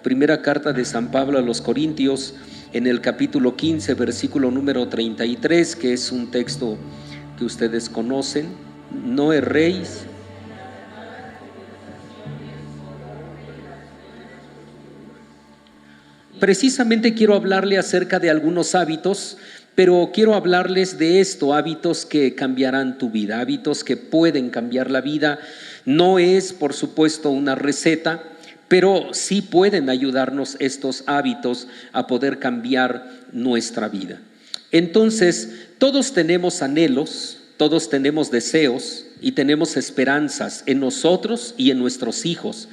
primera carta de San Pablo a los Corintios, en el capítulo 15, versículo número 33, que es un texto que ustedes conocen. No erréis. Precisamente quiero hablarle acerca de algunos hábitos, pero quiero hablarles de esto, hábitos que cambiarán tu vida, hábitos que pueden cambiar la vida. No es, por supuesto, una receta, pero sí pueden ayudarnos estos hábitos a poder cambiar nuestra vida. Entonces, todos tenemos anhelos, todos tenemos deseos y tenemos esperanzas en nosotros y en nuestros hijos,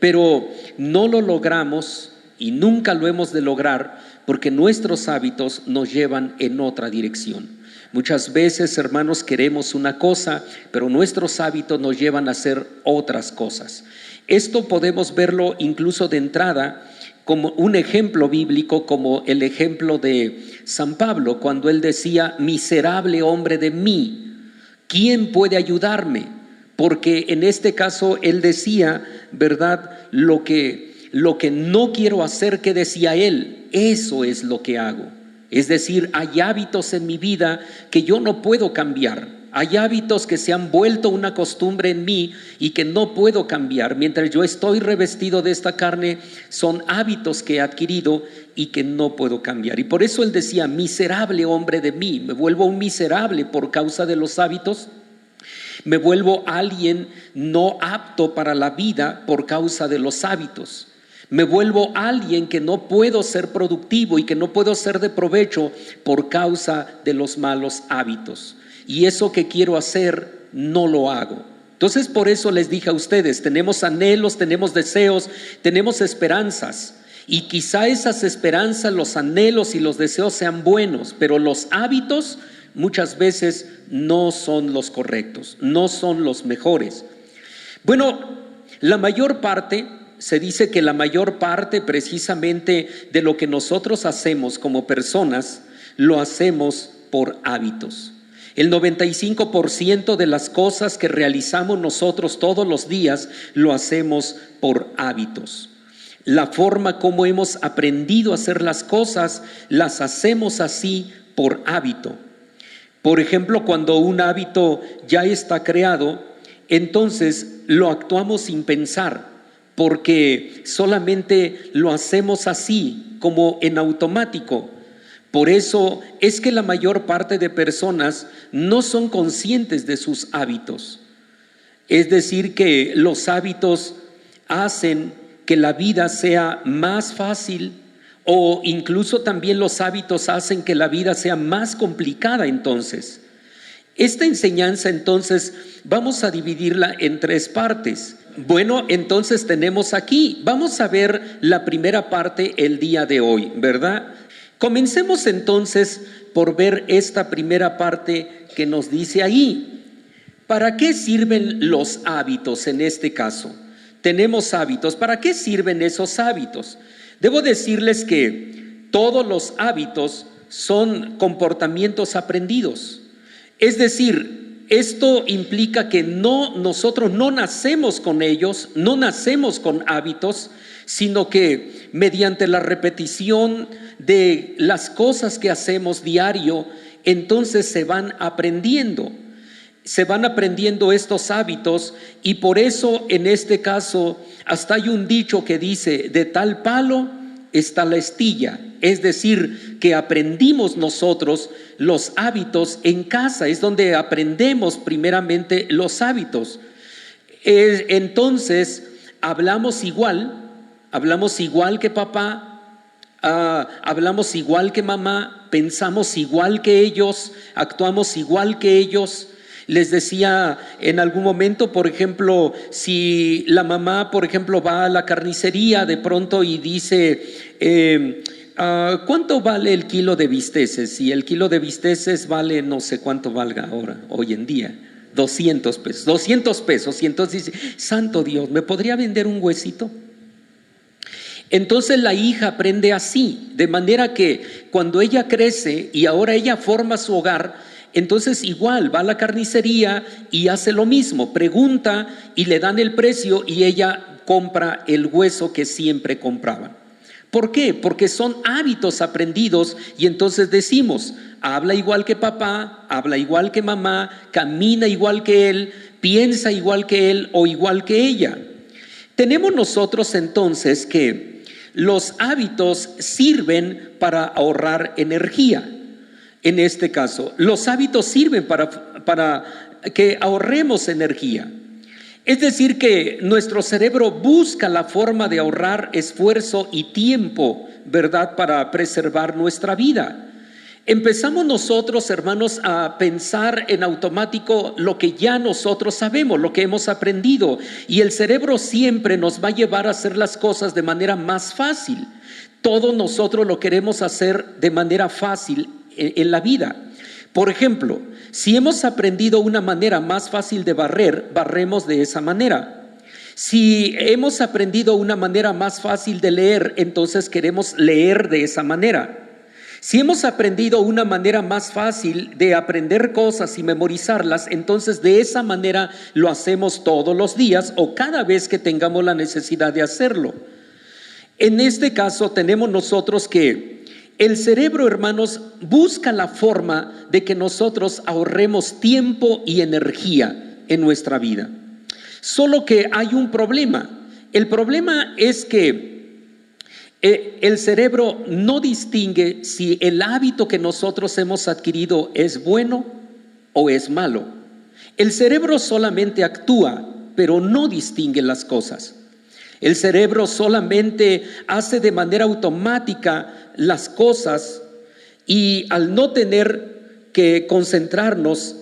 pero no lo logramos y nunca lo hemos de lograr porque nuestros hábitos nos llevan en otra dirección. Muchas veces, hermanos, queremos una cosa, pero nuestros hábitos nos llevan a hacer otras cosas. Esto podemos verlo incluso de entrada como un ejemplo bíblico, como el ejemplo de San Pablo, cuando él decía: miserable hombre de mí, ¿quién puede ayudarme? Porque en este caso él decía, ¿verdad?, lo que no quiero hacer, que decía él, eso es lo que hago. Es decir, hay hábitos en mi vida que yo no puedo cambiar. Hay hábitos que se han vuelto una costumbre en mí y que no puedo cambiar. Mientras yo estoy revestido de esta carne, son hábitos que he adquirido y que no puedo cambiar. Y por eso él decía: miserable hombre de mí, me vuelvo un miserable por causa de los hábitos. Me vuelvo alguien no apto para la vida por causa de los hábitos. Me vuelvo alguien que no puedo ser productivo y que no puedo ser de provecho por causa de los malos hábitos. Y eso que quiero hacer, no lo hago. Entonces, por eso les dije a ustedes, tenemos anhelos, tenemos deseos, tenemos esperanzas. Y quizá esas esperanzas, los anhelos y los deseos sean buenos, pero los hábitos muchas veces no son los correctos, no son los mejores. Bueno, la mayor parte, se dice que la mayor parte precisamente de lo que nosotros hacemos como personas, lo hacemos por hábitos. El 95% de las cosas que realizamos nosotros todos los días lo hacemos por hábitos. La forma como hemos aprendido a hacer las cosas, las hacemos así por hábito. Por ejemplo, cuando un hábito ya está creado, entonces lo actuamos sin pensar, porque solamente lo hacemos así, como en automático. Por eso es que la mayor parte de personas no son conscientes de sus hábitos. Es decir, que los hábitos hacen que la vida sea más fácil, o incluso también los hábitos hacen que la vida sea más complicada. Entonces, esta enseñanza, entonces, vamos a dividirla en tres partes. Bueno, entonces tenemos aquí, vamos a ver la primera parte el día de hoy, ¿verdad? Comencemos entonces por ver esta primera parte que nos dice ahí. ¿Para qué sirven los hábitos en este caso? Tenemos hábitos. ¿Para qué sirven esos hábitos? Debo decirles que todos los hábitos son comportamientos aprendidos. Es decir, esto implica que nosotros no nacemos con ellos, no nacemos con hábitos, sino que mediante la repetición de las cosas que hacemos diario, entonces se van aprendiendo estos hábitos. Y por eso en este caso hasta hay un dicho que dice: de tal palo está la astilla. Es decir, que aprendimos nosotros los hábitos en casa, es donde aprendemos primeramente los hábitos. Entonces hablamos igual que papá, hablamos igual que mamá, pensamos igual que ellos, actuamos igual que ellos. Les decía en algún momento, por ejemplo, si la mamá, por ejemplo, va a la carnicería de pronto y dice: ¿cuánto vale el kilo de bisteces? Y el kilo de bisteces vale, no sé cuánto valga ahora, hoy en día, 200 pesos. Y entonces dice: santo Dios, ¿me podría vender un huesito? Entonces la hija aprende así, de manera que cuando ella crece y ahora ella forma su hogar, entonces igual va a la carnicería y hace lo mismo, pregunta y le dan el precio y ella compra el hueso que siempre compraban. ¿Por qué? Porque son hábitos aprendidos y entonces decimos, habla igual que papá, habla igual que mamá, camina igual que él, piensa igual que él o igual que ella. Tenemos nosotros entonces que los hábitos sirven para ahorrar energía. En este caso, los hábitos sirven para que ahorremos energía. Es decir, que nuestro cerebro busca la forma de ahorrar esfuerzo y tiempo, ¿verdad?, para preservar nuestra vida. Empezamos nosotros, hermanos, a pensar en automático lo que ya nosotros sabemos, lo que hemos aprendido, y el cerebro siempre nos va a llevar a hacer las cosas de manera más fácil. Todos nosotros lo queremos hacer de manera fácil en la vida. Por ejemplo, si hemos aprendido una manera más fácil de barrer, barremos de esa manera. Si hemos aprendido una manera más fácil de leer, entonces queremos leer de esa manera. Si hemos aprendido una manera más fácil de aprender cosas y memorizarlas, entonces de esa manera lo hacemos todos los días o cada vez que tengamos la necesidad de hacerlo. En este caso tenemos nosotros que el cerebro, hermanos, busca la forma de que nosotros ahorremos tiempo y energía en nuestra vida. Solo que hay un problema. El problema es que el cerebro no distingue si el hábito que nosotros hemos adquirido es bueno o es malo. El cerebro solamente actúa, pero no distingue las cosas. El cerebro solamente hace de manera automática las cosas y al no tener que concentrarnos,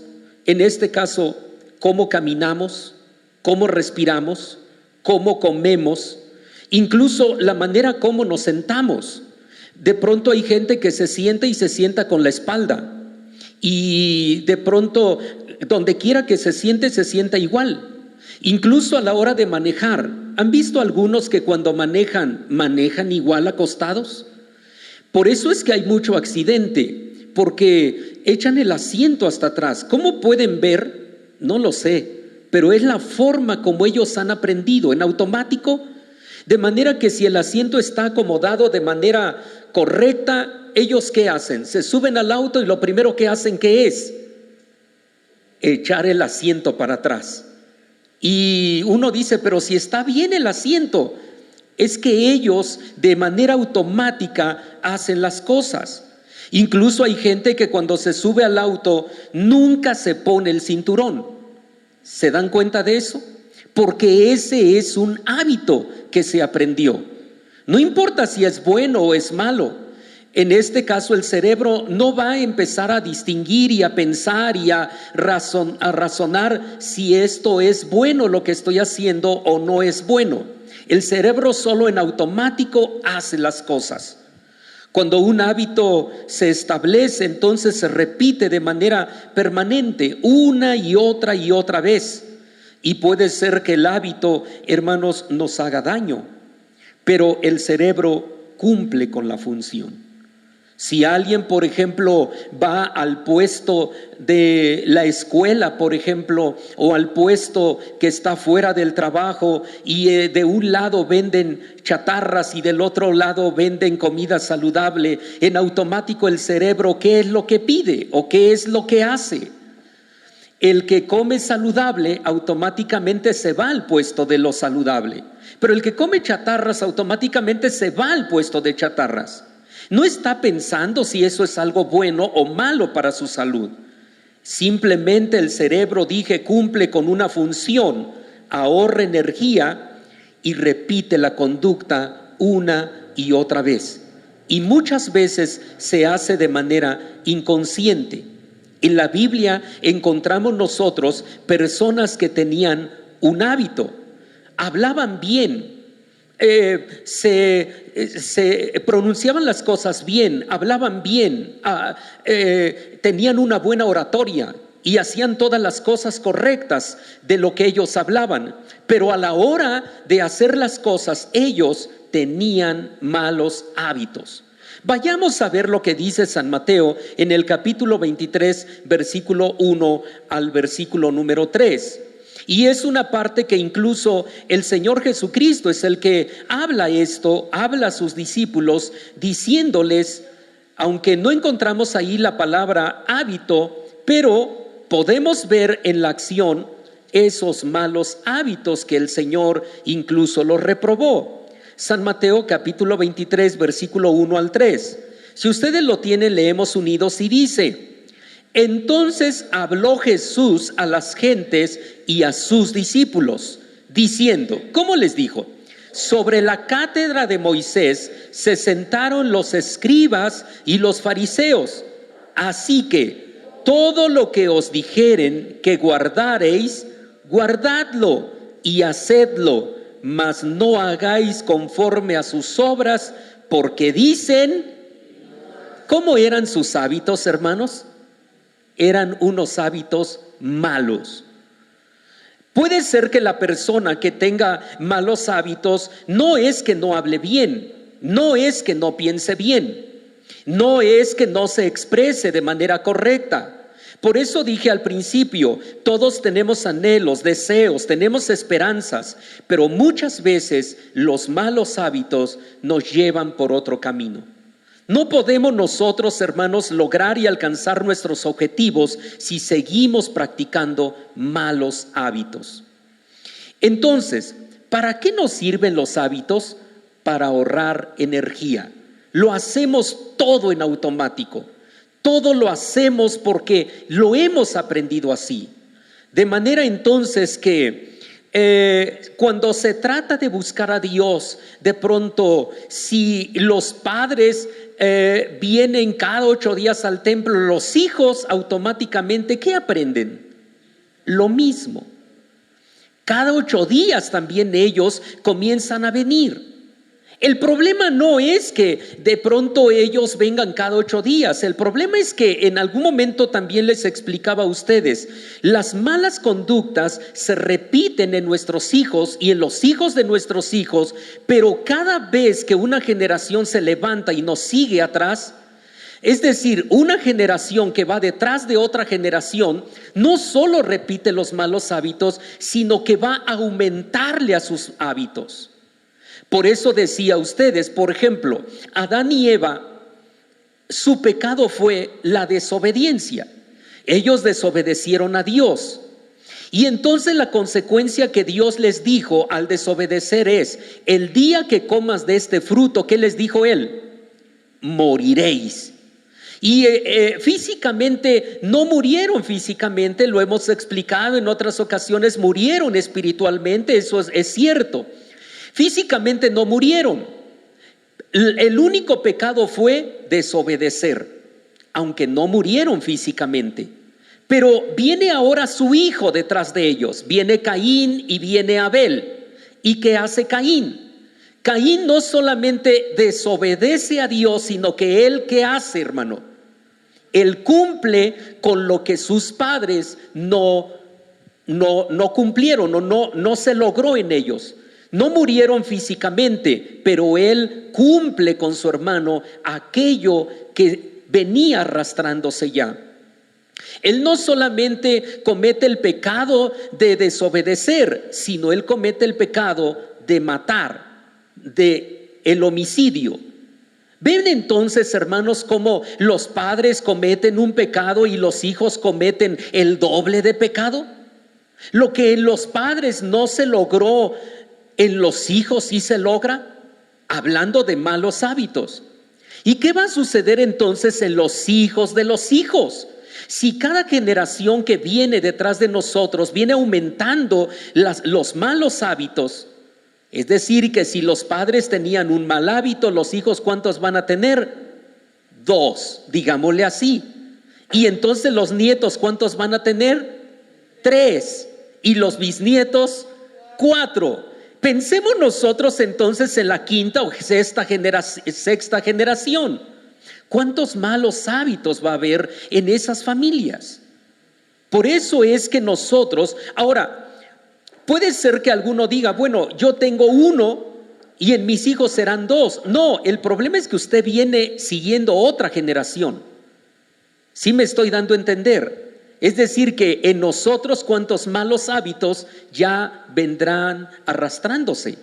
en este caso, cómo caminamos, cómo respiramos, cómo comemos, incluso la manera como nos sentamos. De pronto hay gente que se sienta y se sienta con la espalda y de pronto donde quiera que se sienta igual. Incluso a la hora de manejar, ¿han visto algunos que cuando manejan igual acostados? Por eso es que hay mucho accidente, porque echan el asiento hasta atrás. ¿Cómo pueden ver? No lo sé, pero es la forma como ellos han aprendido, en automático, de manera que si el asiento está acomodado de manera correcta, ¿ellos qué hacen? Se suben al auto y lo primero que hacen, ¿qué es? Echar el asiento para atrás. Y uno dice, pero si está bien el asiento. Es que ellos de manera automática hacen las cosas. Incluso hay gente que cuando se sube al auto nunca se pone el cinturón. ¿Se dan cuenta de eso? Porque ese es un hábito que se aprendió. No importa si es bueno o es malo. En este caso el cerebro no va a empezar a distinguir y a pensar y a razonar si esto es bueno lo que estoy haciendo o no es bueno. El cerebro solo en automático hace las cosas. Cuando un hábito se establece, entonces se repite de manera permanente, una y otra vez. Y puede ser que el hábito, hermanos, nos haga daño, pero el cerebro cumple con la función. Si alguien, por ejemplo, va al puesto de la escuela, por ejemplo, o al puesto que está fuera del trabajo y de un lado venden chatarras y del otro lado venden comida saludable, en automático el cerebro, ¿qué es lo que pide o qué es lo que hace? El que come saludable automáticamente se va al puesto de lo saludable, pero el que come chatarras automáticamente se va al puesto de chatarras. No está pensando si eso es algo bueno o malo para su salud. Simplemente el cerebro, cumple con una función, ahorra energía y repite la conducta una y otra vez. Y muchas veces se hace de manera inconsciente. En la Biblia encontramos nosotros personas que tenían un hábito, hablaban bien, se pronunciaban las cosas bien, hablaban bien, tenían una buena oratoria y hacían todas las cosas correctas de lo que ellos hablaban, pero a la hora de hacer las cosas ellos tenían malos hábitos. Vayamos a ver lo que dice San Mateo en el capítulo 23, versículo 1 al versículo número 3. Y es una parte que incluso el Señor Jesucristo es el que habla esto, habla a sus discípulos diciéndoles, aunque no encontramos ahí la palabra hábito, pero podemos ver en la acción esos malos hábitos que el Señor incluso los reprobó. San Mateo capítulo 23, versículo 1 al 3. Si ustedes lo tienen, leemos unidos y dice: entonces habló Jesús a las gentes y a sus discípulos, diciendo, ¿cómo les dijo? Sobre la cátedra de Moisés se sentaron los escribas y los fariseos. Así que todo lo que os dijeren que guardareis, guardadlo y hacedlo, mas no hagáis conforme a sus obras, porque dicen. ¿Cómo eran sus hábitos, hermanos? Eran unos hábitos malos. Puede ser que la persona que tenga malos hábitos no es que no hable bien, no es que no piense bien, no es que no se exprese de manera correcta. Por eso dije al principio, todos tenemos anhelos, deseos, tenemos esperanzas, pero muchas veces los malos hábitos nos llevan por otro camino. No podemos nosotros, hermanos, lograr y alcanzar nuestros objetivos si seguimos practicando malos hábitos. Entonces, ¿para qué nos sirven los hábitos? Para ahorrar energía. Lo hacemos todo en automático. Todo lo hacemos porque lo hemos aprendido así. De manera entonces que cuando se trata de buscar a Dios, de pronto si los padres vienen cada 8 días al templo, los hijos automáticamente, ¿qué aprenden? Lo mismo. Cada 8 días también ellos comienzan a venir. El problema no es que de pronto ellos vengan cada 8 días. El problema es que en algún momento también les explicaba a ustedes, las malas conductas se repiten en nuestros hijos y en los hijos de nuestros hijos, pero cada vez que una generación se levanta y nos sigue atrás, es decir, una generación que va detrás de otra generación, no solo repite los malos hábitos, sino que va a aumentarle a sus hábitos. Por eso decía a ustedes, por ejemplo, Adán y Eva, su pecado fue la desobediencia. Ellos desobedecieron a Dios. Y entonces la consecuencia que Dios les dijo al desobedecer es, el día que comas de este fruto, ¿qué les dijo Él? Moriréis. Y físicamente no murieron físicamente, lo hemos explicado en otras ocasiones, murieron espiritualmente, eso es cierto. Físicamente no murieron. El único pecado fue desobedecer, aunque no murieron físicamente. Pero viene ahora su hijo detrás de ellos. Viene Caín y viene Abel. ¿Y qué hace Caín? Caín no solamente desobedece a Dios, sino que él, ¿qué hace, hermano? Él cumple con lo que sus padres no cumplieron o no se logró en ellos. No murieron físicamente, pero él cumple con su hermano aquello que venía arrastrándose ya. Él no solamente comete el pecado de desobedecer, sino él comete el pecado de matar, de el homicidio. ¿Ven entonces, hermanos, cómo los padres cometen un pecado y los hijos cometen el doble de pecado? Lo que en los padres no se logró, en los hijos sí se logra, hablando de malos hábitos. ¿Y qué va a suceder entonces en los hijos de los hijos? Si cada generación que viene detrás de nosotros viene aumentando los malos hábitos, es decir, que si los padres tenían un mal hábito, los hijos, ¿cuántos van a tener? 2, digámosle así. Y entonces los nietos, ¿cuántos van a tener? 3. Y los bisnietos, 4. Pensemos nosotros entonces en la quinta o sexta generación. ¿Cuántos malos hábitos va a haber en esas familias? Por eso es que nosotros, ahora, puede ser que alguno diga, bueno, yo tengo 1 y en mis hijos serán 2. No, el problema es que usted viene siguiendo otra generación. ¿Sí me estoy dando a entender? Es decir, que en nosotros cuantos malos hábitos ya vendrán arrastrándose.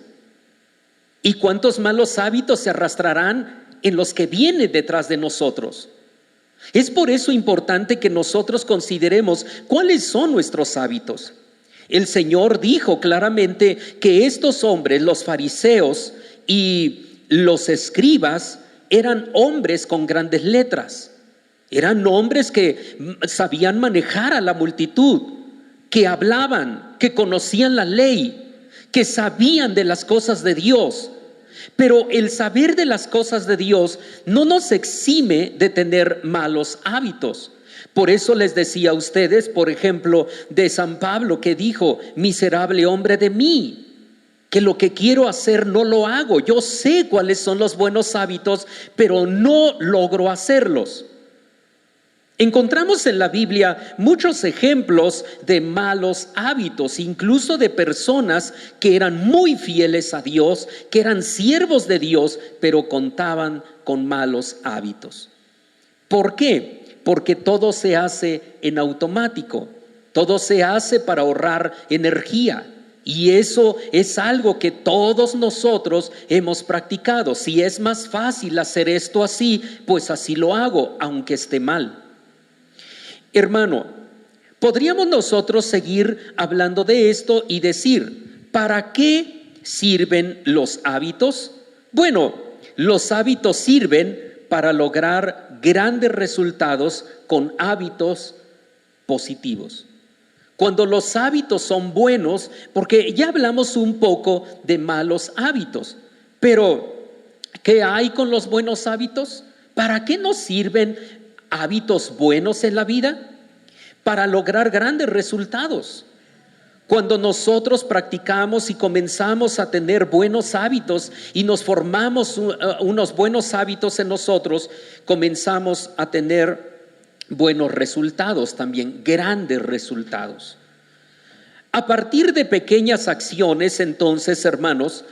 ¿Y cuántos malos hábitos se arrastrarán en los que vienen detrás de nosotros? Es por eso importante que nosotros consideremos cuáles son nuestros hábitos. El Señor dijo claramente que estos hombres, los fariseos y los escribas, eran hombres con grandes letras. Eran hombres que sabían manejar a la multitud, que hablaban, que conocían la ley, que sabían de las cosas de Dios. Pero el saber de las cosas de Dios no nos exime de tener malos hábitos. Por eso les decía a ustedes, por ejemplo, de San Pablo, que dijo: miserable hombre de mí, que lo que quiero hacer no lo hago. Yo sé cuáles son los buenos hábitos, pero no logro hacerlos. Encontramos en la Biblia muchos ejemplos de malos hábitos, incluso de personas que eran muy fieles a Dios, que eran siervos de Dios, pero contaban con malos hábitos. ¿Por qué? Porque todo se hace en automático, todo se hace para ahorrar energía. Y eso es algo que todos nosotros hemos practicado. Si es más fácil hacer esto así, pues así lo hago, aunque esté mal. Hermano, podríamos nosotros seguir hablando de esto y decir: ¿para qué sirven los hábitos? Bueno, los hábitos sirven para lograr grandes resultados con hábitos positivos. Cuando los hábitos son buenos, porque ya hablamos un poco de malos hábitos, pero ¿qué hay con los buenos hábitos? ¿Para qué nos sirven hábitos buenos en la vida? Para lograr grandes resultados. Cuando nosotros practicamos y comenzamos a tener buenos hábitos y nos formamos unos buenos hábitos en nosotros, comenzamos a tener buenos resultados también, grandes resultados. A partir de pequeñas acciones, entonces, hermanos,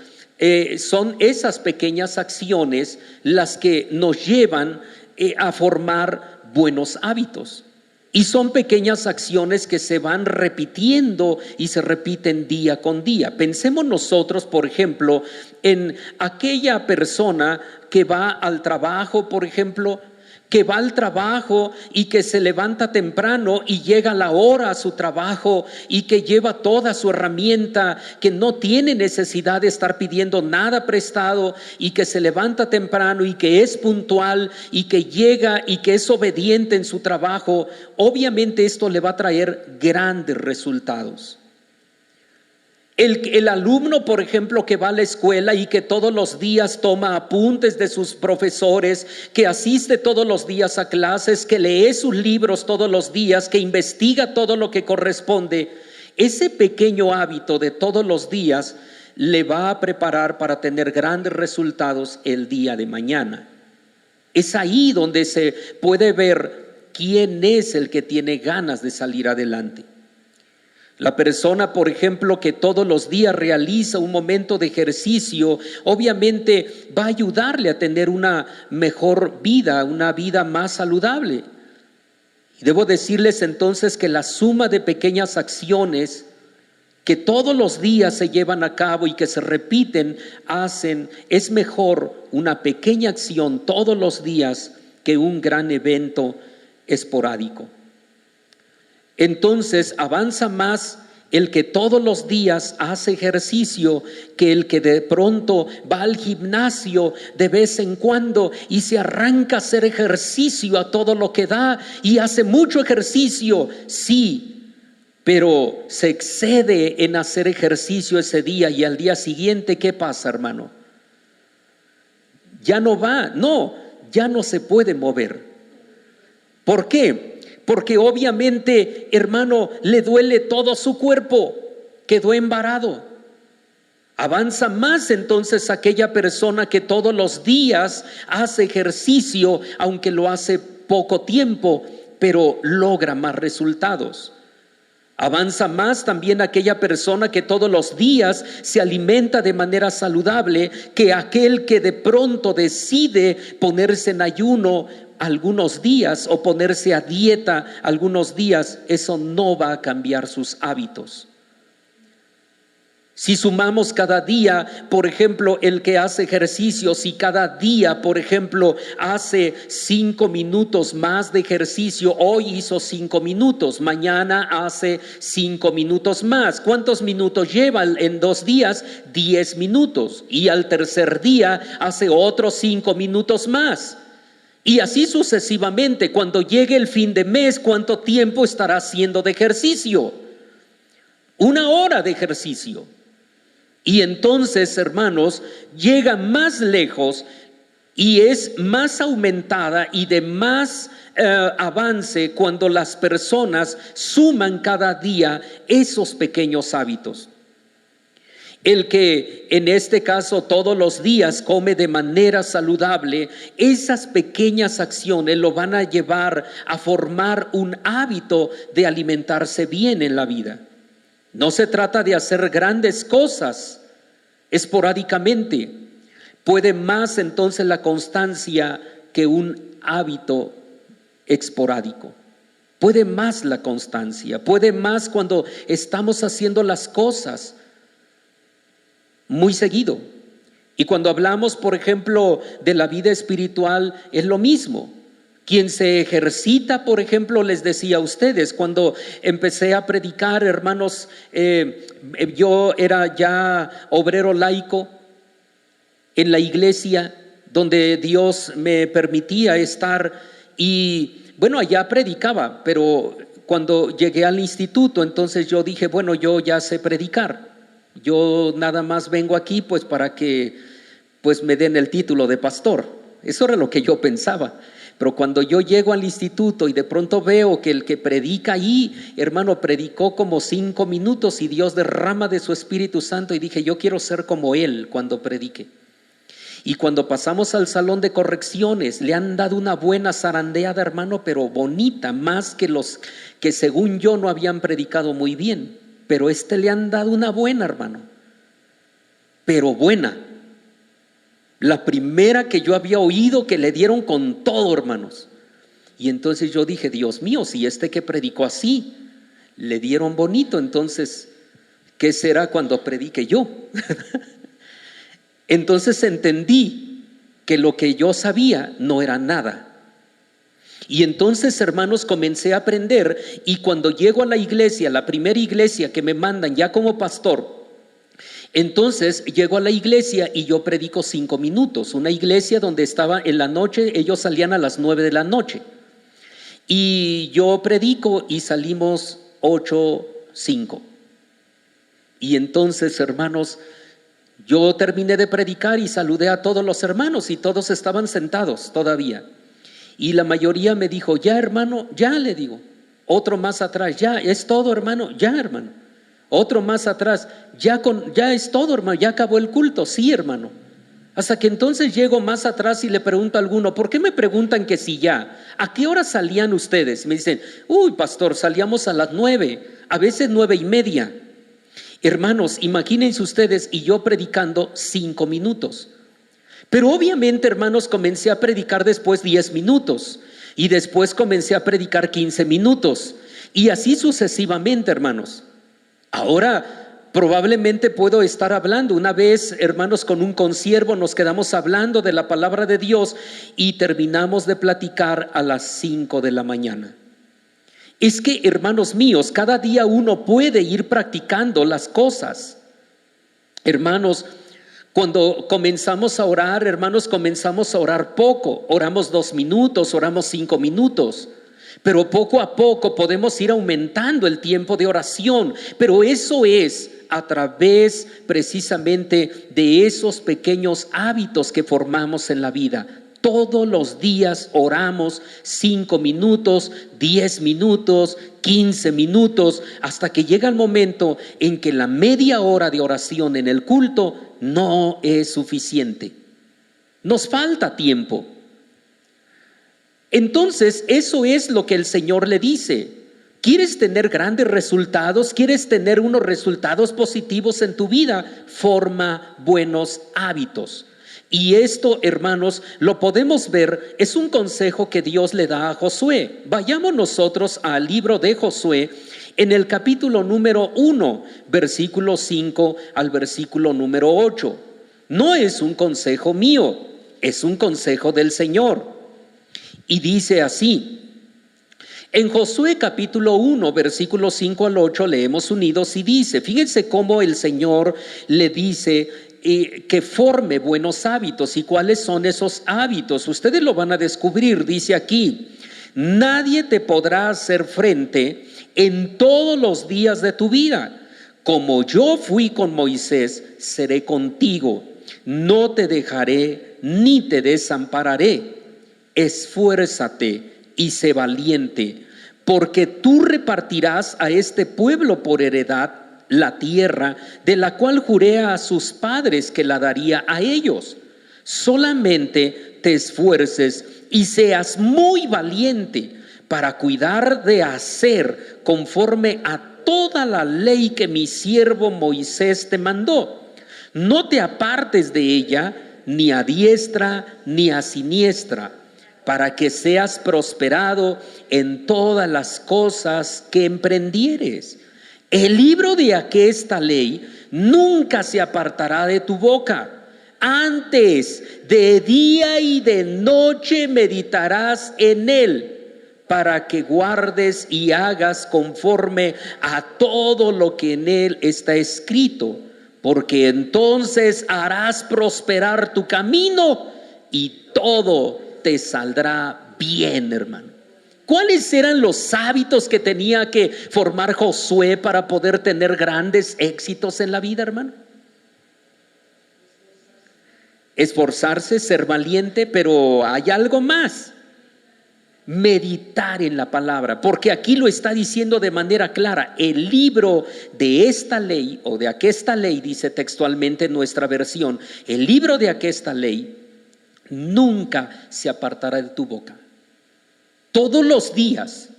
son esas pequeñas acciones las que nos llevan a formar buenos hábitos. Y son pequeñas acciones que se van repitiendo y se repiten día con día. Pensemos nosotros, por ejemplo, en aquella persona que va al trabajo, por ejemplo, que va al trabajo y que se levanta temprano y llega a la hora a su trabajo y que lleva toda su herramienta, que no tiene necesidad de estar pidiendo nada prestado y que se levanta temprano y que es puntual y que llega y que es obediente en su trabajo. Obviamente esto le va a traer grandes resultados. El alumno, por ejemplo, que va a la escuela y que todos los días toma apuntes de sus profesores, que asiste todos los días a clases, que lee sus libros todos los días, que investiga todo lo que corresponde, ese pequeño hábito de todos los días le va a preparar para tener grandes resultados el día de mañana. Es ahí donde se puede ver quién es el que tiene ganas de salir adelante. La persona, por ejemplo, que todos los días realiza un momento de ejercicio, obviamente va a ayudarle a tener una mejor vida, una vida más saludable. Y debo decirles entonces que la suma de pequeñas acciones que todos los días se llevan a cabo y que se repiten, es mejor una pequeña acción todos los días que un gran evento esporádico. Entonces avanza más el que todos los días hace ejercicio que el que de pronto va al gimnasio de vez en cuando y se arranca a hacer ejercicio a todo lo que da y hace mucho ejercicio, sí, pero se excede en hacer ejercicio ese día y al día siguiente, ¿qué pasa, hermano? Ya no va, ya no se puede mover. ¿Por qué? Porque obviamente, hermano, le duele todo su cuerpo, quedó embarado. Avanza más entonces aquella persona que todos los días hace ejercicio, aunque lo hace poco tiempo, pero logra más resultados. Avanza más también aquella persona que todos los días se alimenta de manera saludable que aquel que de pronto decide ponerse en ayuno algunos días o ponerse a dieta algunos días. Eso no va a cambiar sus hábitos. Si sumamos cada día, por ejemplo, el que hace ejercicio, si cada día, por ejemplo, hace 5 minutos más de ejercicio, hoy hizo 5 minutos, mañana hace 5 minutos más. ¿Cuántos minutos lleva en 2 días? 10 minutos. Y al tercer día hace otros 5 minutos más. Y así sucesivamente. Cuando llegue el fin de mes, ¿cuánto tiempo estará haciendo de ejercicio? 1 hora de ejercicio. Y entonces, hermanos, llega más lejos y es más aumentada y de más avance cuando las personas suman cada día esos pequeños hábitos. El que en este caso todos los días come de manera saludable, esas pequeñas acciones lo van a llevar a formar un hábito de alimentarse bien en la vida. No se trata de hacer grandes cosas esporádicamente. Puede más entonces la constancia que un hábito esporádico. Puede más la constancia, puede más cuando estamos haciendo las cosas muy seguido. Y cuando hablamos, por ejemplo, de la vida espiritual, es lo mismo. Quien se ejercita, por ejemplo, les decía a ustedes, cuando empecé a predicar, hermanos, yo era ya obrero laico en la iglesia donde Dios me permitía estar, y bueno, allá predicaba, pero cuando llegué al instituto, entonces yo dije, bueno, yo ya sé predicar, yo nada más vengo aquí pues para que pues me den el título de pastor. Eso era lo que yo pensaba. Pero cuando yo llego al instituto y de pronto veo que el que predica ahí, hermano, predicó como 5 minutos y Dios derrama de su Espíritu Santo, y dije, yo quiero ser como él cuando predique. Y cuando pasamos al salón de correcciones, le han dado una buena zarandeada, hermano, pero bonita, más que los que según yo no habían predicado muy bien. Pero le han dado una buena, hermano, pero buena. La primera que yo había oído que le dieron con todo, hermanos. Y entonces yo dije, Dios mío, si que predicó así, le dieron bonito, entonces, ¿qué será cuando predique yo? Entonces entendí que lo que yo sabía no era nada. Y entonces, hermanos, comencé a aprender, y cuando llego a la iglesia, la primera iglesia que me mandan ya como pastor, entonces llego a la iglesia y yo predico 5 minutos. Una iglesia donde estaba en la noche, ellos salían a las 9 de la noche. Y yo predico y salimos 8:05. Y entonces, hermanos, yo terminé de predicar y saludé a todos los hermanos y todos estaban sentados todavía. Y la mayoría me dijo, ya hermano, ya, le digo. Otro más atrás, ya, es todo hermano, ya hermano. Otro más atrás, ya es todo hermano, ya acabó el culto, sí hermano. Hasta que entonces llego más atrás y le pregunto a alguno, ¿por qué me preguntan que si ya? ¿A qué hora salían ustedes? Me dicen, uy pastor, salíamos a las 9, a veces 9:30. Hermanos, imagínense ustedes, y yo predicando 5 minutos. Pero obviamente, hermanos, comencé a predicar después 10 minutos. Y después comencé a predicar 15 minutos. Y así sucesivamente, hermanos. Ahora probablemente puedo estar hablando. Una vez, hermanos, con un consiervo nos quedamos hablando de la palabra de Dios y terminamos de platicar a las 5 de la mañana. Es que, hermanos míos, cada día uno puede ir practicando las cosas. Hermanos, cuando comenzamos a orar, hermanos, comenzamos a orar poco. Oramos 2 minutos, oramos 5 minutos. Pero poco a poco podemos ir aumentando el tiempo de oración. Pero eso es a través precisamente de esos pequeños hábitos que formamos en la vida. Todos los días oramos 5 minutos, 10 minutos, 15 minutos, hasta que llega el momento en que la media hora de oración en el culto no es suficiente. Nos falta tiempo. Entonces, eso es lo que el Señor le dice. ¿Quieres tener grandes resultados? ¿Quieres tener unos resultados positivos en tu vida? Forma buenos hábitos. Y esto, hermanos, lo podemos ver, es un consejo que Dios le da a Josué. Vayamos nosotros al libro de Josué, en el capítulo número 1, versículo 5 al versículo número 8. No es un consejo mío, es un consejo del Señor. Y dice así: en Josué capítulo 1, versículos 5 al 8 leemos unidos y dice, fíjense cómo el Señor le dice que forme buenos hábitos. ¿Y cuáles son esos hábitos? Ustedes lo van a descubrir. Dice aquí: nadie te podrá hacer frente en todos los días de tu vida. Como yo fui con Moisés, seré contigo. No te dejaré ni te desampararé. Esfuérzate y sé valiente, porque tú repartirás a este pueblo por heredad la tierra de la cual juré a sus padres que la daría a ellos. Solamente te esfuerces y seas muy valiente para cuidar de hacer conforme a toda la ley que mi siervo Moisés te mandó. No te apartes de ella ni a diestra ni a siniestra, para que seas prosperado en todas las cosas que emprendieres. El libro de aquesta ley nunca se apartará de tu boca. Antes, de día y de noche meditarás en él, para que guardes y hagas conforme a todo lo que en él está escrito, porque entonces harás prosperar tu camino y todo te saldrá bien, hermano. ¿Cuáles eran los hábitos que tenía que formar Josué para poder tener grandes éxitos en la vida, hermano? Esforzarse, ser valiente, pero hay algo más: meditar en la palabra, porque aquí lo está diciendo de manera clara. El libro de esta ley, o de aquesta ley, dice textualmente en nuestra versión, el libro de aquesta ley nunca se apartará de tu boca. Todos los días,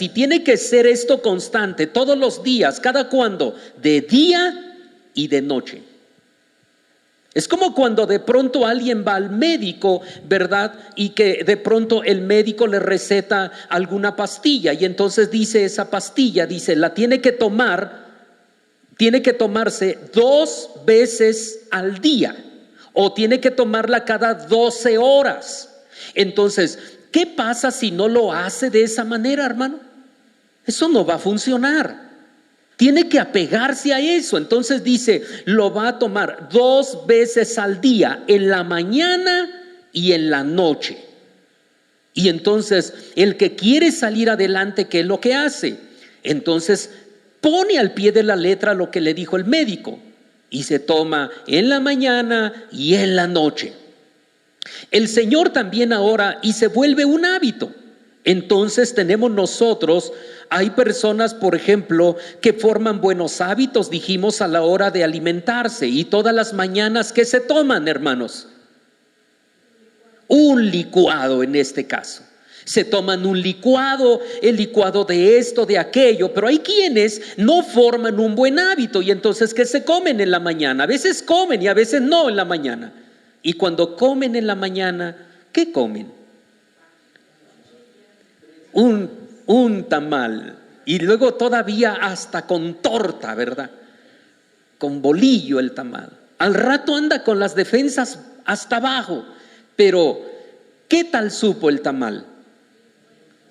y tiene que ser esto constante, todos los días. ¿Cada cuándo? De día y de noche. Es como cuando de pronto alguien va al médico, ¿verdad? Y que de pronto el médico le receta alguna pastilla, y entonces dice esa pastilla, dice, la tiene que tomarse 2 veces al día, o tiene que tomarla cada 12 horas. Entonces, ¿qué pasa si no lo hace de esa manera, hermano? Eso no va a funcionar. Tiene que apegarse a eso. Entonces dice, lo va a tomar 2 veces al día, en la mañana y en la noche. Y entonces, el que quiere salir adelante, ¿qué es lo que hace? Entonces, pone al pie de la letra lo que le dijo el médico, y se toma en la mañana y en la noche. El Señor también ahora, y se vuelve un hábito. Entonces tenemos nosotros, hay personas, por ejemplo, que forman buenos hábitos, dijimos, a la hora de alimentarse. Y todas las mañanas, ¿qué se toman, hermanos? Un licuado, en este caso. Se toman un licuado, el licuado de esto, de aquello. Pero hay quienes no forman un buen hábito, y entonces, ¿qué se comen en la mañana? A veces comen y a veces no en la mañana. Y cuando comen en la mañana, ¿qué comen? Un tamal, y luego todavía hasta con torta, ¿verdad? Con bolillo el tamal. Al rato anda con las defensas hasta abajo. Pero ¿qué tal supo el tamal?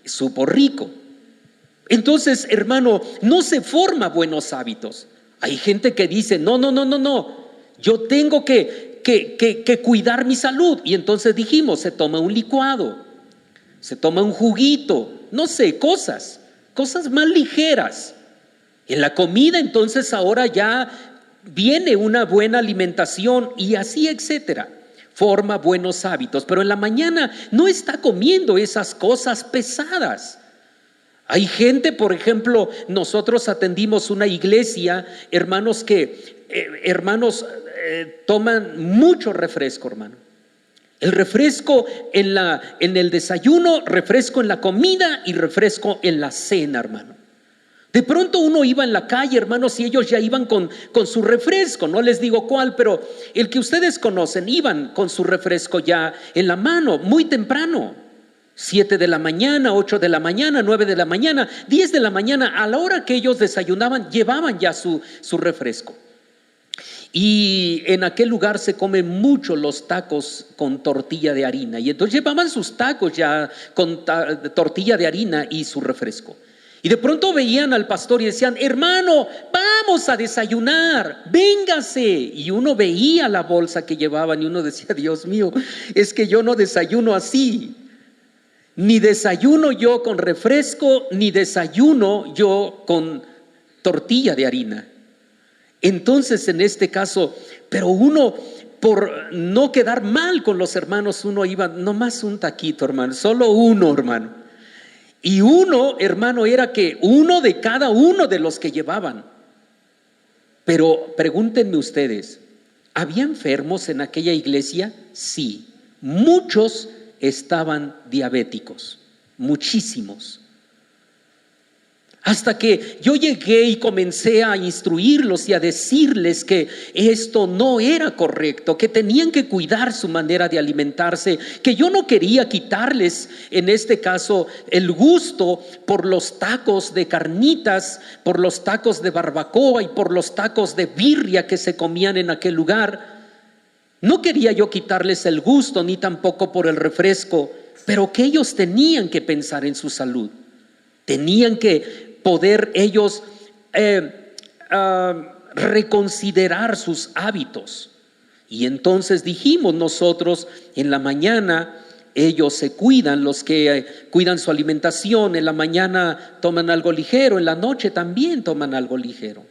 Supo rico. Entonces, hermano, no se forma buenos hábitos. Hay gente que dice, no, yo tengo que cuidar mi salud. Y entonces dijimos, se toma un licuado, se toma un juguito, no sé, cosas más ligeras. En la comida, entonces, ahora ya viene una buena alimentación, y así, etcétera. Forma buenos hábitos, pero en la mañana no está comiendo esas cosas pesadas. Hay gente, por ejemplo, nosotros atendimos una iglesia, hermanos, que toman mucho refresco, hermano. El refresco en el desayuno, refresco en la comida y refresco en la cena, hermano. De pronto uno iba en la calle, hermanos, y ellos ya iban con su refresco. No les digo cuál, pero el que ustedes conocen, iban con su refresco ya en la mano, muy temprano. 7 de la mañana, 8 de la mañana, 9 de la mañana, 10 de la mañana, a la hora que ellos desayunaban, llevaban ya su refresco. Y en aquel lugar se comen mucho los tacos con tortilla de harina. Y entonces llevaban sus tacos ya con tortilla de harina y su refresco. Y de pronto veían al pastor y decían: hermano, vamos a desayunar, véngase. Y uno veía la bolsa que llevaban y uno decía: Dios mío, es que yo no desayuno así. Ni desayuno yo con refresco, ni desayuno yo con tortilla de harina. Entonces, en este caso, pero uno, por no quedar mal con los hermanos, uno iba, nomás un taquito, hermano, solo uno, hermano. Y uno, hermano, era que uno de cada uno de los que llevaban. Pero pregúntenme ustedes, ¿había enfermos en aquella iglesia? Sí, muchos estaban diabéticos, muchísimos. Hasta que yo llegué y comencé a instruirlos y a decirles que esto no era correcto, que tenían que cuidar su manera de alimentarse, que yo no quería quitarles, en este caso, el gusto por los tacos de carnitas, por los tacos de barbacoa y por los tacos de birria que se comían en aquel lugar. No quería yo quitarles el gusto, ni tampoco por el refresco, pero que ellos tenían que pensar en su salud. Tenían que poder ellos reconsiderar sus hábitos. Y entonces dijimos nosotros, en la mañana ellos se cuidan, los que cuidan su alimentación, en la mañana toman algo ligero, en la noche también toman algo ligero.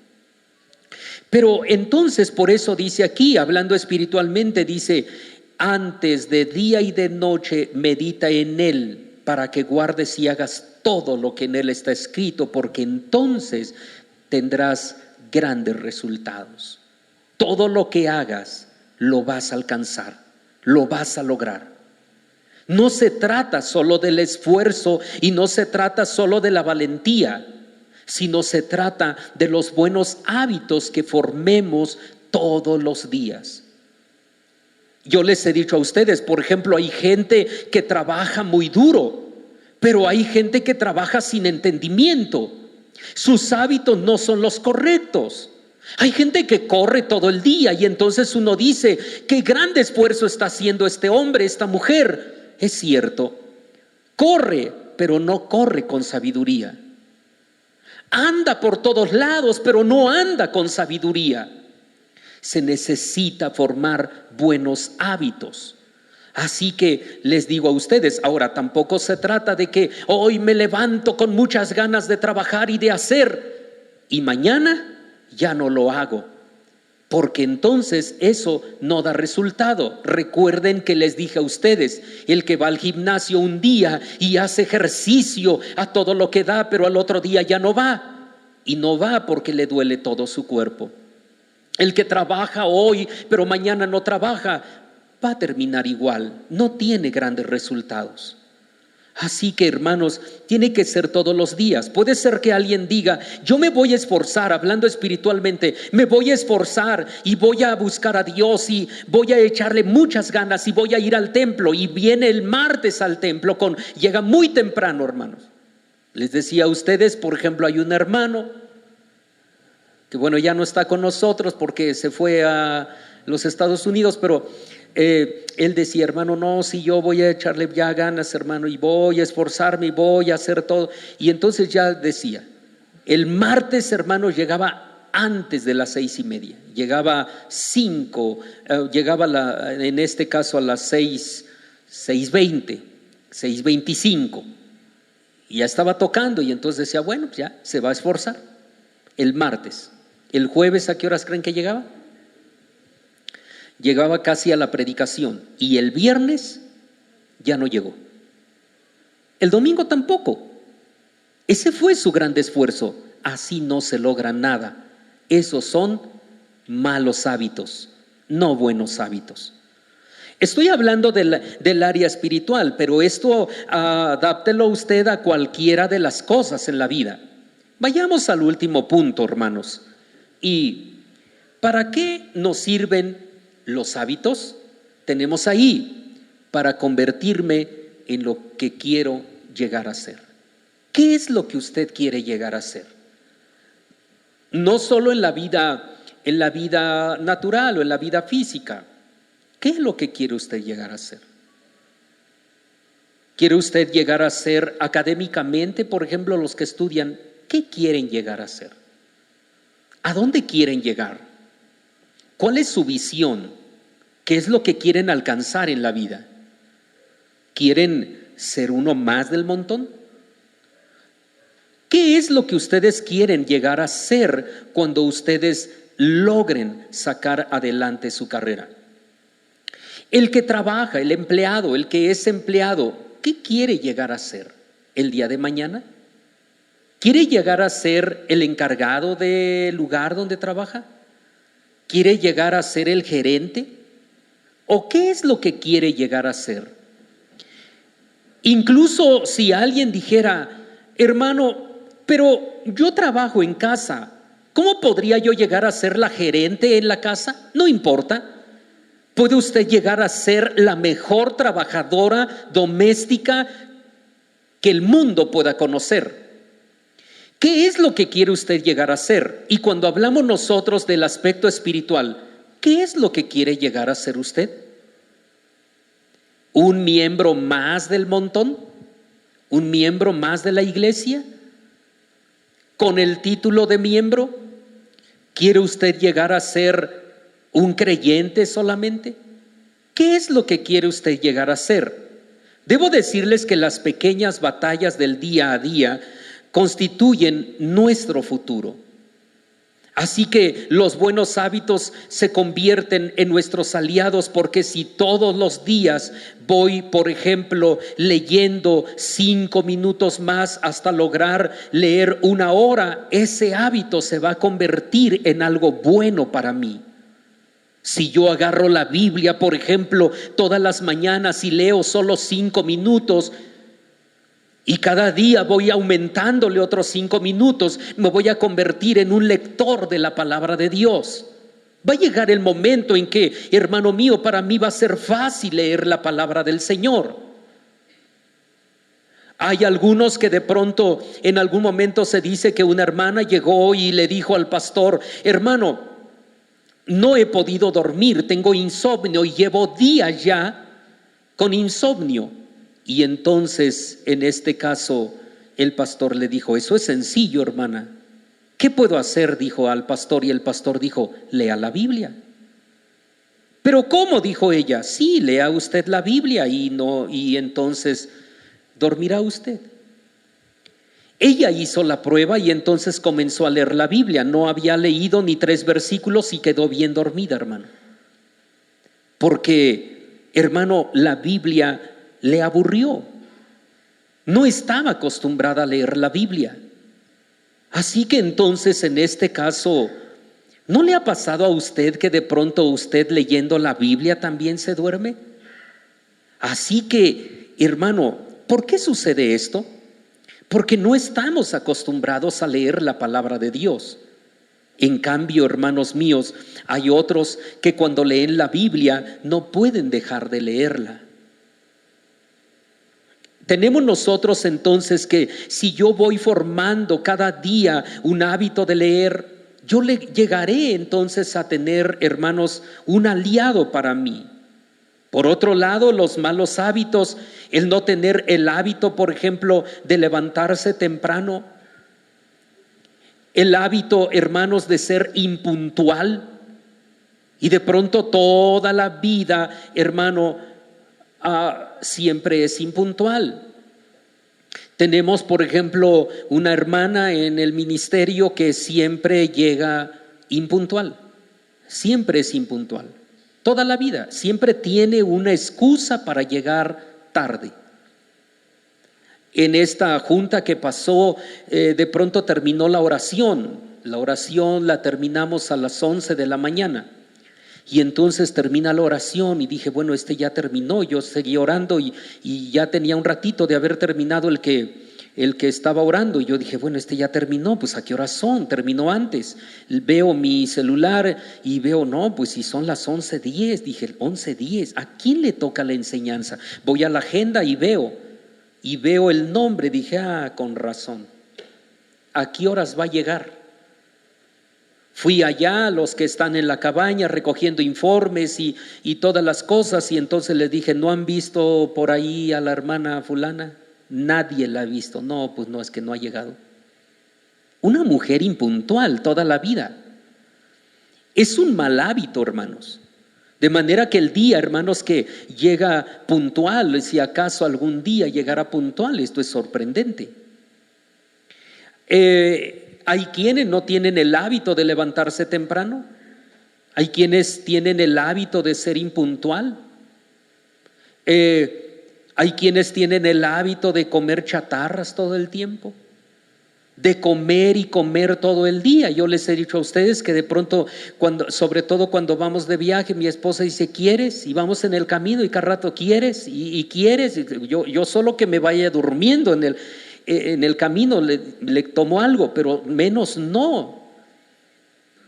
Pero entonces, por eso dice aquí, hablando espiritualmente, dice: antes de día y de noche medita en él, para que guardes y hagas todo lo que en él está escrito, porque entonces tendrás grandes resultados. Todo lo que hagas lo vas a alcanzar, lo vas a lograr. No se trata solo del esfuerzo y no se trata solo de la valentía, sino se trata de los buenos hábitos que formemos todos los días. Yo les he dicho a ustedes, por ejemplo, hay gente que trabaja muy duro, pero hay gente que trabaja sin entendimiento. Sus hábitos no son los correctos. Hay gente que corre todo el día y entonces uno dice: qué grande esfuerzo está haciendo este hombre, esta mujer. Es cierto, corre, pero no corre con sabiduría. Anda por todos lados, pero no anda con sabiduría. Se necesita formar buenos hábitos. Así que les digo a ustedes, ahora tampoco se trata de que hoy me levanto con muchas ganas de trabajar y de hacer y mañana ya no lo hago, porque entonces eso no da resultado. Recuerden que les dije a ustedes, el que va al gimnasio un día y hace ejercicio a todo lo que da, pero al otro día ya no va, y no va porque le duele todo su cuerpo. El que trabaja hoy pero mañana no trabaja, va a terminar igual, no tiene grandes resultados. Así que, hermanos, tiene que ser todos los días. Puede ser que alguien diga: yo me voy a esforzar, hablando espiritualmente, me voy a esforzar y voy a buscar a Dios y voy a echarle muchas ganas y voy a ir al templo, y viene el martes al templo, llega muy temprano, hermanos. Les decía a ustedes, por ejemplo, hay un hermano que ya no está con nosotros porque se fue a los Estados Unidos, pero él decía: hermano, no, si yo voy a echarle ya ganas, hermano, y voy a esforzarme y voy a hacer todo. Y entonces ya decía, el martes, hermano, llegaba antes de las 6:30, llegaba 5, llegaba en este caso a las 6:20, 6:25, y ya estaba tocando, y entonces decía: bueno, ya se va a esforzar. El martes. El jueves, ¿a qué horas creen que llegaba? Llegaba casi a la predicación, y el viernes ya no llegó. El domingo tampoco. Ese fue su gran esfuerzo. Así no se logra nada. Esos son malos hábitos, no buenos hábitos. Estoy hablando del área espiritual, pero esto adáptelo usted a cualquiera de las cosas en la vida. Vayamos al último punto, hermanos. ¿Y para qué nos sirven los hábitos? Tenemos ahí, para convertirme en lo que quiero llegar a ser. ¿Qué es lo que usted quiere llegar a ser? No solo en la vida natural o en la vida física. ¿Qué es lo que quiere usted llegar a ser? ¿Quiere usted llegar a ser académicamente, por ejemplo, los que estudian? ¿Qué quieren llegar a ser? ¿A dónde quieren llegar? ¿Cuál es su visión? ¿Qué es lo que quieren alcanzar en la vida? ¿Quieren ser uno más del montón? ¿Qué es lo que ustedes quieren llegar a ser cuando ustedes logren sacar adelante su carrera? El que trabaja, el empleado, el que es empleado, ¿qué quiere llegar a ser el día de mañana? ¿Quiere llegar a ser el encargado del lugar donde trabaja? ¿Quiere llegar a ser el gerente? ¿O qué es lo que quiere llegar a ser? Incluso si alguien dijera, hermano, pero yo trabajo en casa, ¿cómo podría yo llegar a ser la gerente en la casa? No importa. Puede usted llegar a ser la mejor trabajadora doméstica que el mundo pueda conocer. ¿Qué es lo que quiere usted llegar a ser? Y cuando hablamos nosotros del aspecto espiritual, ¿qué es lo que quiere llegar a ser usted? ¿Un miembro más del montón? ¿Un miembro más de la iglesia? ¿Con el título de miembro? ¿Quiere usted llegar a ser un creyente solamente? ¿Qué es lo que quiere usted llegar a ser? Debo decirles que las pequeñas batallas del día a día constituyen nuestro futuro. Así que los buenos hábitos se convierten en nuestros aliados, porque si todos los días voy, por ejemplo, leyendo 5 minutos más hasta lograr leer 1 hora, ese hábito se va a convertir en algo bueno para mí. Si yo agarro la Biblia, por ejemplo, todas las mañanas y leo solo 5 minutos, y cada día voy aumentándole otros 5 minutos, me voy a convertir en un lector de la palabra de Dios. Va a llegar el momento en que, hermano mío, para mí va a ser fácil leer la palabra del Señor. Hay algunos que de pronto en algún momento se dice que una hermana llegó y le dijo al pastor, hermano, no he podido dormir, tengo insomnio y llevo días ya con insomnio. Y entonces, en este caso, el pastor le dijo, eso es sencillo, hermana. ¿Qué puedo hacer?, dijo al pastor, y el pastor dijo, lea la Biblia. ¿Pero cómo?, dijo ella. Sí, lea usted la Biblia y entonces dormirá usted. Ella hizo la prueba y entonces comenzó a leer la Biblia. No había leído ni 3 versículos y quedó bien dormida, hermano. Porque, hermano, la Biblia le aburrió. No estaba acostumbrada a leer la Biblia. Así que entonces, en este caso, ¿no le ha pasado a usted que de pronto usted leyendo la Biblia también se duerme? Así que, hermano, ¿por qué sucede esto? Porque no estamos acostumbrados a leer la palabra de Dios. En cambio, hermanos míos, hay otros que cuando leen la Biblia no pueden dejar de leerla. Tenemos nosotros entonces que si yo voy formando cada día un hábito de leer, yo llegaré entonces a tener, hermanos, un aliado para mí. Por otro lado, los malos hábitos, el no tener el hábito, por ejemplo, de levantarse temprano, el hábito, hermanos, de ser impuntual, y de pronto toda la vida, hermano, siempre es impuntual. Tenemos, por ejemplo, una hermana en el ministerio que siempre llega impuntual, siempre es impuntual, toda la vida, siempre tiene una excusa para llegar tarde. En esta junta que pasó, de pronto terminó la oración la terminamos a las 11 de la mañana. Y entonces termina la oración y dije, bueno, ya terminó. Yo seguí orando y ya tenía un ratito de haber terminado el que estaba orando. Y yo dije, bueno, ya terminó, pues ¿a qué horas son? Terminó antes. Veo mi celular y veo, no, pues si son las 11:10. Dije, 11:10, ¿a quién le toca la enseñanza? Voy a la agenda y veo el nombre. Dije, con razón, ¿a qué horas va a llegar? Fui allá, los que están en la cabaña recogiendo informes y todas las cosas, y entonces les dije, ¿no han visto por ahí a la hermana fulana? Nadie la ha visto. No, pues no, es que no ha llegado. Una mujer impuntual toda la vida. Es un mal hábito, hermanos. De manera que el día, hermanos, que llega puntual, si acaso algún día llegará puntual, esto es sorprendente. Hay quienes no tienen el hábito de levantarse temprano. Hay quienes tienen el hábito de ser impuntual. Hay quienes tienen el hábito de comer chatarras todo el tiempo, de comer y comer todo el día. Yo les he dicho a ustedes que de pronto, sobre todo cuando vamos de viaje, mi esposa dice, ¿quieres? Y vamos en el camino y cada rato, ¿quieres? Y quieres. Yo solo que me vaya durmiendo en el camino le tomo algo, pero menos no.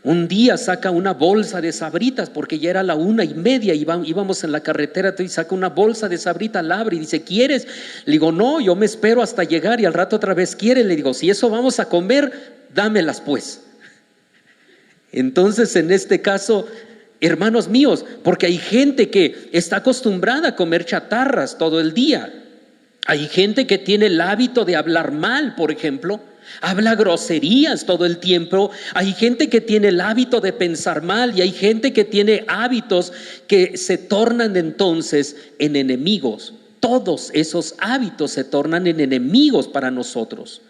Un día saca una bolsa de Sabritas porque ya era la 1:30, íbamos en la carretera, y saca una bolsa de Sabritas, la abre y dice, ¿quieres? Le digo, no, yo me espero hasta llegar, y al rato otra vez quiere. Le digo, si eso vamos a comer, dámelas pues. Entonces, en este caso, hermanos míos, porque hay gente que está acostumbrada a comer chatarras todo el día. Hay gente que tiene el hábito de hablar mal, por ejemplo. Habla groserías todo el tiempo. Hay gente que tiene el hábito de pensar mal, y hay gente que tiene hábitos que se tornan entonces en enemigos. Todos esos hábitos se tornan en enemigos para nosotros.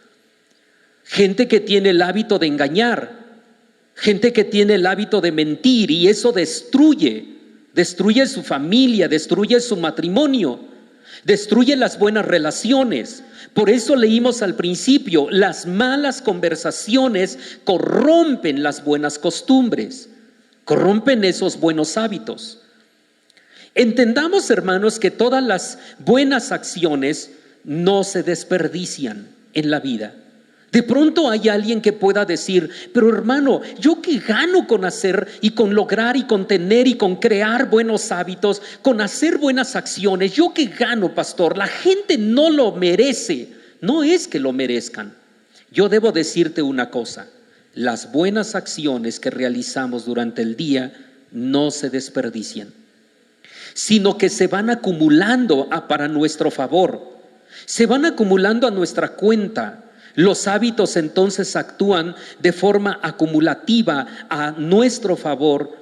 Gente que tiene el hábito de engañar, gente que tiene el hábito de mentir, y eso destruye su familia, destruye su matrimonio, destruye las buenas relaciones. Por eso leímos al principio, las malas conversaciones corrompen las buenas costumbres, corrompen esos buenos hábitos. Entendamos, hermanos, que todas las buenas acciones no se desperdician en la vida. De pronto hay alguien que pueda decir, pero hermano, ¿yo qué gano con hacer y con lograr y con tener y con crear buenos hábitos, con hacer buenas acciones? ¿Yo qué gano, pastor? La gente no lo merece. No es que lo merezcan. Yo debo decirte una cosa: las buenas acciones que realizamos durante el día no se desperdician, sino que se van acumulando para nuestro favor, se van acumulando a nuestra cuenta. Los hábitos entonces actúan de forma acumulativa a nuestro favor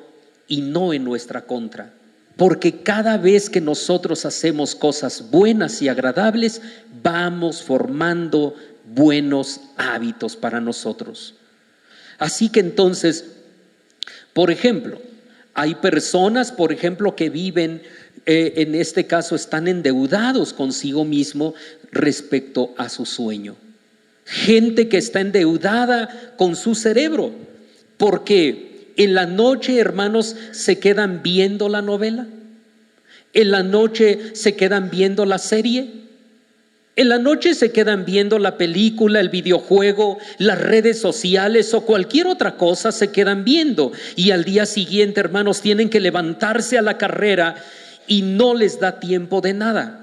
y no en nuestra contra. Porque cada vez que nosotros hacemos cosas buenas y agradables, vamos formando buenos hábitos para nosotros. Así que entonces, por ejemplo, hay personas, por ejemplo, que viven, en este caso, están endeudados consigo mismo respecto a su sueño. Gente que está endeudada con su cerebro, porque en la noche, hermanos, se quedan viendo la novela, en la noche se quedan viendo la serie, en la noche se quedan viendo la película, el videojuego, las redes sociales o cualquier otra cosa se quedan viendo, y al día siguiente, hermanos, tienen que levantarse a la carrera y no les da tiempo de nada.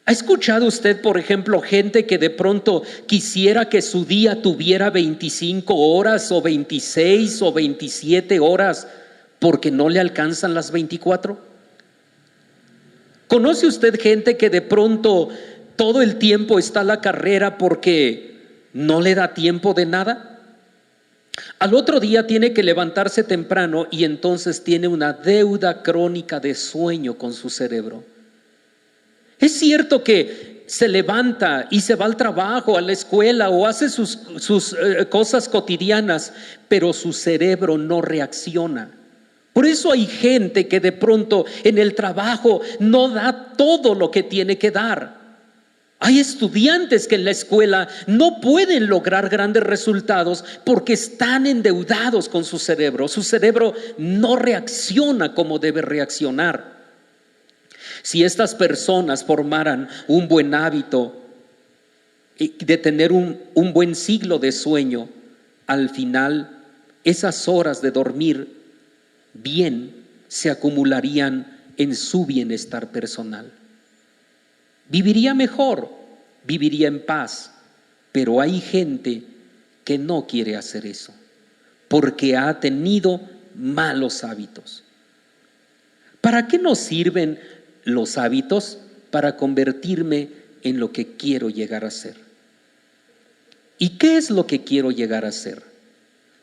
¿Ha escuchado usted, por ejemplo, gente que de pronto quisiera que su día tuviera 25 horas o 26 o 27 horas porque no le alcanzan las 24? ¿Conoce usted gente que de pronto todo el tiempo está a la carrera porque no le da tiempo de nada? Al otro día tiene que levantarse temprano y entonces tiene una deuda crónica de sueño con su cerebro. Es cierto que se levanta y se va al trabajo, a la escuela o hace sus cosas cotidianas, pero su cerebro no reacciona. Por eso hay gente que de pronto en el trabajo no da todo lo que tiene que dar. Hay estudiantes que en la escuela no pueden lograr grandes resultados porque están endeudados con su cerebro. Su cerebro no reacciona como debe reaccionar. Si estas personas formaran un buen hábito de tener un buen ciclo de sueño, al final esas horas de dormir bien se acumularían en su bienestar personal. Viviría mejor, viviría en paz, pero hay gente que no quiere hacer eso porque ha tenido malos hábitos. ¿Para qué nos sirven los hábitos? Para convertirme en lo que quiero llegar a ser. ¿Y qué es lo que quiero llegar a ser?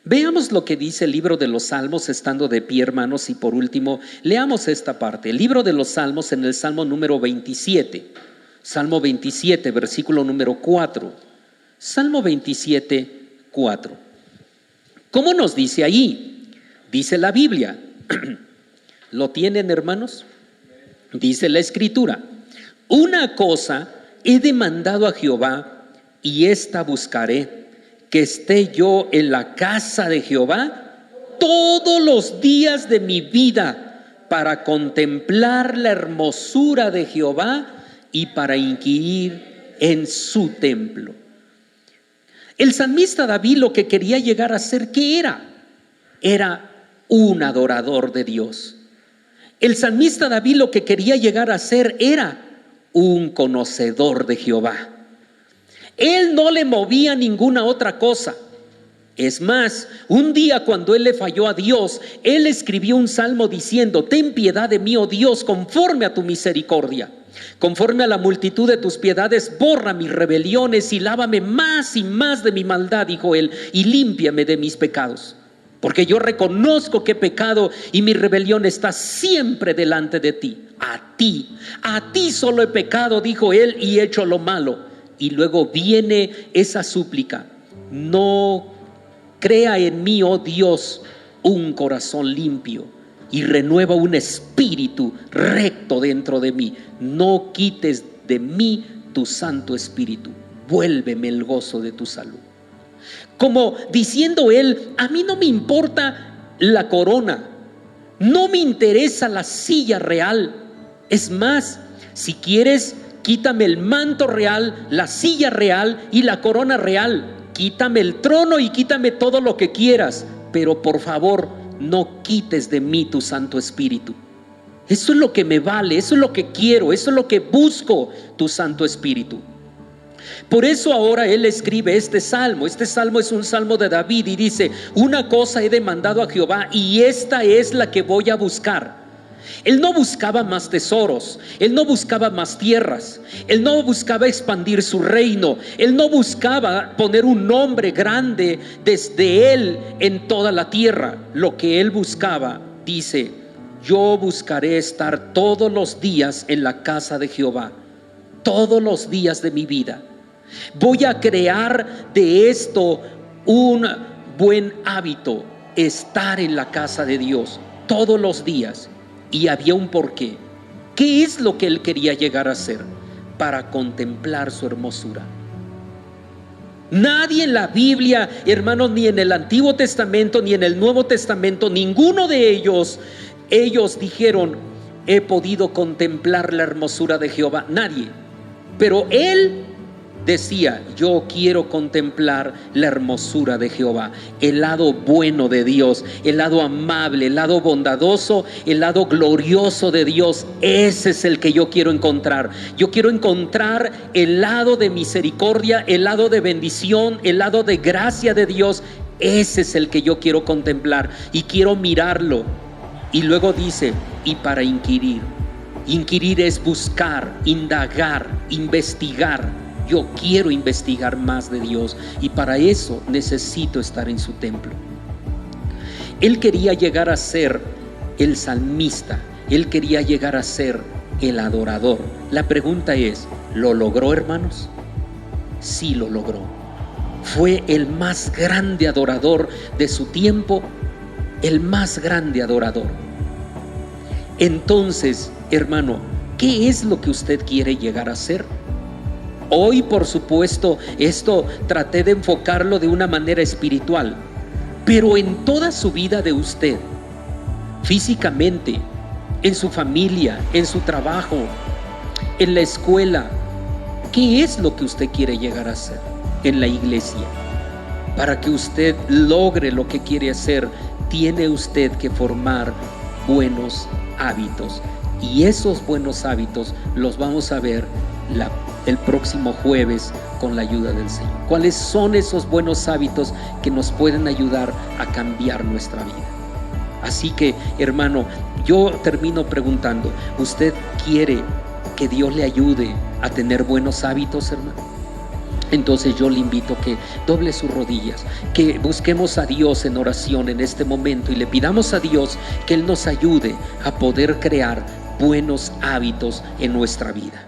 Veamos lo que dice el libro de los Salmos estando de pie, hermanos, y por último, leamos esta parte. El libro de los Salmos en el Salmo número 27. Salmo 27, versículo número 4. Salmo 27, 4. ¿Cómo nos dice allí? Dice la Biblia. ¿Lo tienen, hermanos? Dice la Escritura: una cosa he demandado a Jehová, y esta buscaré, que esté yo en la casa de Jehová todos los días de mi vida, para contemplar la hermosura de Jehová y para inquirir en su templo. El salmista David lo que quería llegar a ser, ¿qué era? Era un adorador de Dios. El salmista David lo que quería llegar a ser era un conocedor de Jehová. Él no le movía ninguna otra cosa. Es más, un día cuando él le falló a Dios, él escribió un salmo diciendo: ten piedad de mí, oh Dios, conforme a tu misericordia. Conforme a la multitud de tus piedades, borra mis rebeliones y lávame más y más de mi maldad, dijo él, y límpiame de mis pecados. Porque yo reconozco que he pecado y mi rebelión está siempre delante de ti. A ti solo he pecado, dijo él, y he hecho lo malo. Y luego viene esa súplica: no crea en mí, oh Dios, un corazón limpio, y renueva un espíritu recto dentro de mí. No quites de mí tu Santo Espíritu. Vuélveme el gozo de tu salud. Como diciendo él: a mí no me importa la corona, no me interesa la silla real. Es más, si quieres, quítame el manto real, la silla real y la corona real. Quítame el trono y quítame todo lo que quieras, pero por favor, no quites de mí tu Santo Espíritu. Eso es lo que me vale, eso es lo que quiero, eso es lo que busco, tu Santo Espíritu. Por eso ahora él escribe este salmo. Este salmo es un salmo de David y dice: una cosa he demandado a Jehová, y esta es la que voy a buscar. Él no buscaba más tesoros, él no buscaba más tierras, él no buscaba expandir su reino, él no buscaba poner un nombre grande desde él en toda la tierra. Lo que él buscaba, dice: yo buscaré estar todos los días en la casa de Jehová, todos los días de mi vida. Voy a crear de esto un buen hábito, estar en la casa de Dios todos los días. Y había un porqué. ¿Qué es lo que él quería llegar a ser? Para contemplar su hermosura. Nadie en la Biblia, hermanos, ni en el Antiguo Testamento ni en el Nuevo Testamento, ninguno de ellos dijeron: he podido contemplar la hermosura de Jehová. Nadie. Pero él decía: yo quiero contemplar la hermosura de Jehová, el lado bueno de Dios, el lado amable, el lado bondadoso, el lado glorioso de Dios. Ese es el que yo quiero encontrar. Yo quiero encontrar el lado de misericordia, el lado de bendición, el lado de gracia de Dios. Ese es el que yo quiero contemplar y quiero mirarlo. Y luego dice: y para inquirir. Inquirir es buscar, indagar, investigar. Yo quiero investigar más de Dios, y para eso necesito estar en su templo. Él quería llegar a ser el salmista, él quería llegar a ser el adorador. La pregunta es: ¿lo logró, hermanos? Sí, lo logró. Fue el más grande adorador de su tiempo, el más grande adorador. Entonces, hermano, ¿qué es lo que usted quiere llegar a ser? Hoy, por supuesto, esto traté de enfocarlo de una manera espiritual, pero en toda su vida de usted, físicamente, en su familia, en su trabajo, en la escuela, ¿qué es lo que usted quiere llegar a ser en la iglesia? Para que usted logre lo que quiere hacer, tiene usted que formar buenos hábitos. Y esos buenos hábitos los vamos a ver el próximo jueves con la ayuda del Señor. ¿Cuáles son esos buenos hábitos que nos pueden ayudar a cambiar nuestra vida? Así que, hermano, yo termino preguntando, ¿usted quiere que Dios le ayude a tener buenos hábitos, hermano? Entonces yo le invito a que doble sus rodillas, que busquemos a Dios en oración en este momento y le pidamos a Dios que Él nos ayude a poder crear buenos hábitos en nuestra vida.